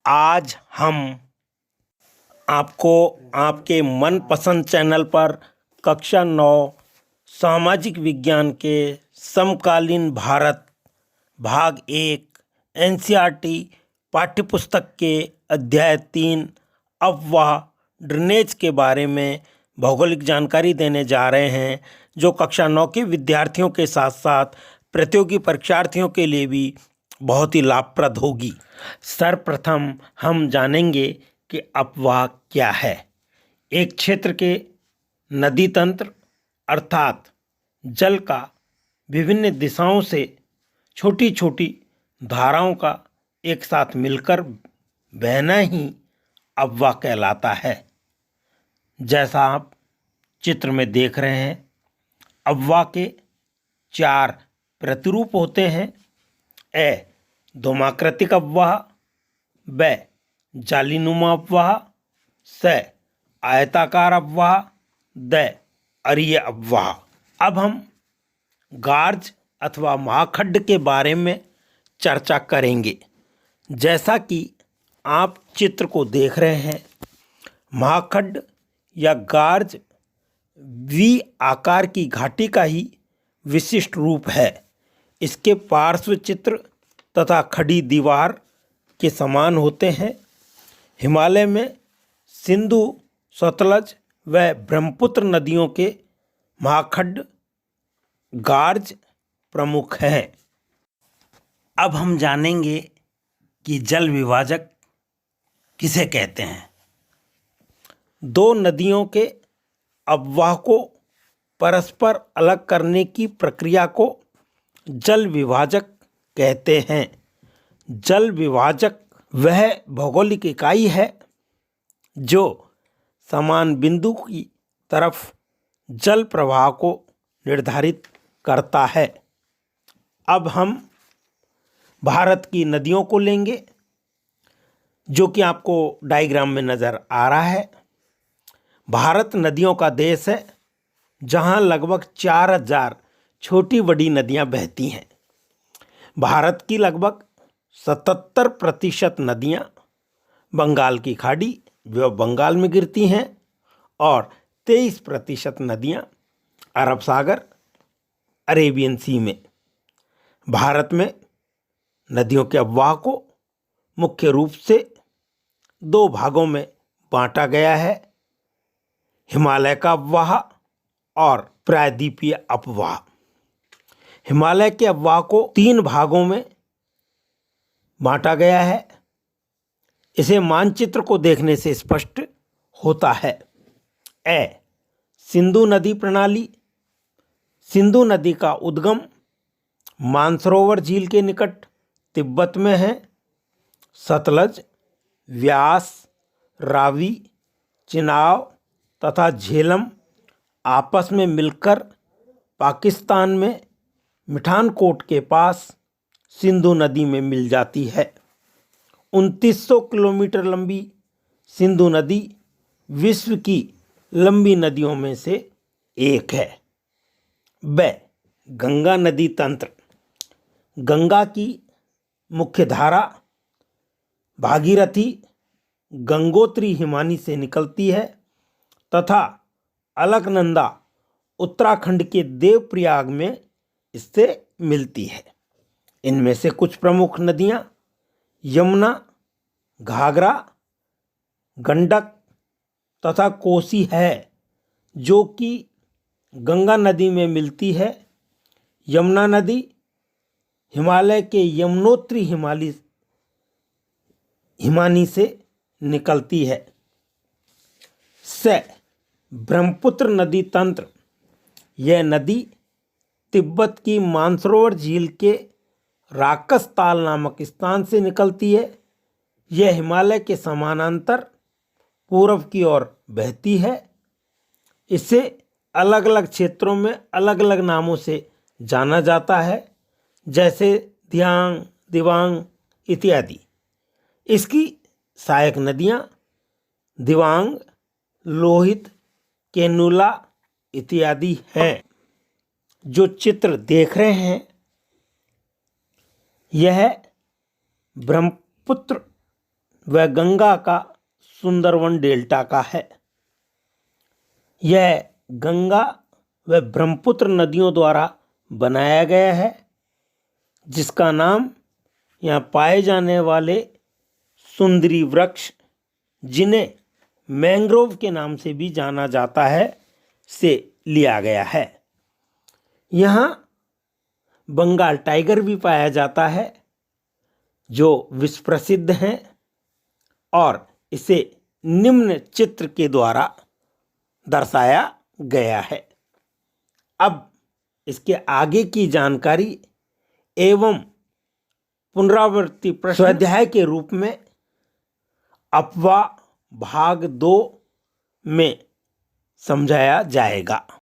आज हम आपको आपके मनपसंद चैनल पर कक्षा 9 सामाजिक विज्ञान के समकालीन भारत भाग 1 एनसीईआरटी पाठ्यपुस्तक के अध्याय 3 अफवाह ड्रेनेज के बारे में भौगोलिक जानकारी देने जा रहे हैं, जो कक्षा 9 के विद्यार्थियों के साथ साथ प्रतियोगी परीक्षार्थियों के लिए भी बहुत ही लाभप्रद होगी। सर्वप्रथम हम जानेंगे कि अफवाह क्या है। एक क्षेत्र के नदी तंत्र अर्थात जल का विभिन्न दिशाओं से छोटी छोटी धाराओं का एक साथ मिलकर बहना ही अफवाह कहलाता है। जैसा आप चित्र में देख रहे हैं, अफवाह के 4 प्रतिरूप होते हैं। ए धूमाकृतिक अफवाह, ब जालीनुमा अफवाह, स आयताकार अफवाह, द अरीय अफवाह। अब हम गार्ज अथवा महाखड्ड के बारे में चर्चा करेंगे। जैसा कि आप चित्र को देख रहे हैं, महाखड्ड या गार्ज वी आकार की घाटी का ही विशिष्ट रूप है। इसके पार्श्व चित्र तथा खड़ी दीवार के समान होते हैं। हिमालय में सिंधु, सतलज व ब्रह्मपुत्र नदियों के महाखड्ड गार्ज प्रमुख हैं। अब हम जानेंगे कि जल विभाजक किसे कहते हैं। 2 नदियों के अफवाह को परस्पर अलग करने की प्रक्रिया को जल विभाजक कहते हैं। जल विभाजक वह भौगोलिक इकाई है जो समान बिंदु की तरफ जल प्रवाह को निर्धारित करता है। अब हम भारत की नदियों को लेंगे, जो कि आपको डायग्राम में नज़र आ रहा है। भारत नदियों का देश है, जहां लगभग 4000 छोटी बड़ी नदियां बहती हैं। भारत की लगभग 77% नदियां बंगाल की खाड़ी व बंगाल में गिरती हैं और 23% नदियां अरब सागर, अरेबियन सी में। भारत में नदियों के अफवाह को मुख्य रूप से 2 भागों में बांटा गया है: हिमालय का अफवाह और प्रायद्वीपीय अफवाह। हिमालय के अफवाह को 3 भागों में बांटा गया है। इसे मानचित्र को देखने से स्पष्ट होता है। ए सिंधु नदी प्रणाली। सिंधु नदी का उद्गम मानसरोवर झील के निकट तिब्बत में है। सतलज, व्यास, रावी, चिनाब तथा झेलम आपस में मिलकर पाकिस्तान में मिठानकोट के पास सिंधु नदी में मिल जाती है। 2900 किलोमीटर लंबी सिंधु नदी विश्व की लंबी नदियों में से एक है। ब गंगा नदी तंत्र। गंगा की मुख्य धारा भागीरथी गंगोत्री हिमानी से निकलती है तथा अलकनंदा उत्तराखंड के देवप्रयाग में इससे मिलती है। इनमें से कुछ प्रमुख नदियां यमुना, घाघरा, गंडक तथा कोसी है, जो कि गंगा नदी में मिलती है। यमुना नदी हिमालय के यमुनोत्री हिमानी से निकलती है। स ब्रह्मपुत्र नदी तंत्र। यह नदी तिब्बत की मानसरोवर झील के राकसताल नामक स्थान से निकलती है। यह हिमालय के समानांतर पूर्व की ओर बहती है। इसे अलग अलग क्षेत्रों में अलग अलग नामों से जाना जाता है, जैसे धियांग, दिबांग इत्यादि। इसकी सहायक नदियां दिबांग, लोहित, केनुला इत्यादि हैं। जो चित्र देख रहे हैं, यह ब्रह्मपुत्र वह गंगा का सुंदरवन डेल्टा का है। यह गंगा व ब्रह्मपुत्र नदियों द्वारा बनाया गया है, जिसका नाम यहाँ पाए जाने वाले सुंदरी वृक्ष, जिन्हें मैंग्रोव के नाम से भी जाना जाता है, से लिया गया है। यहाँ बंगाल टाइगर भी पाया जाता है, जो विश्व प्रसिद्ध हैं, और इसे निम्न चित्र के द्वारा दर्शाया गया है। अब इसके आगे की जानकारी एवं पुनरावृत्ति प्रश्न स्वाध्याय के रूप में अपवाह भाग 2 में समझाया जाएगा।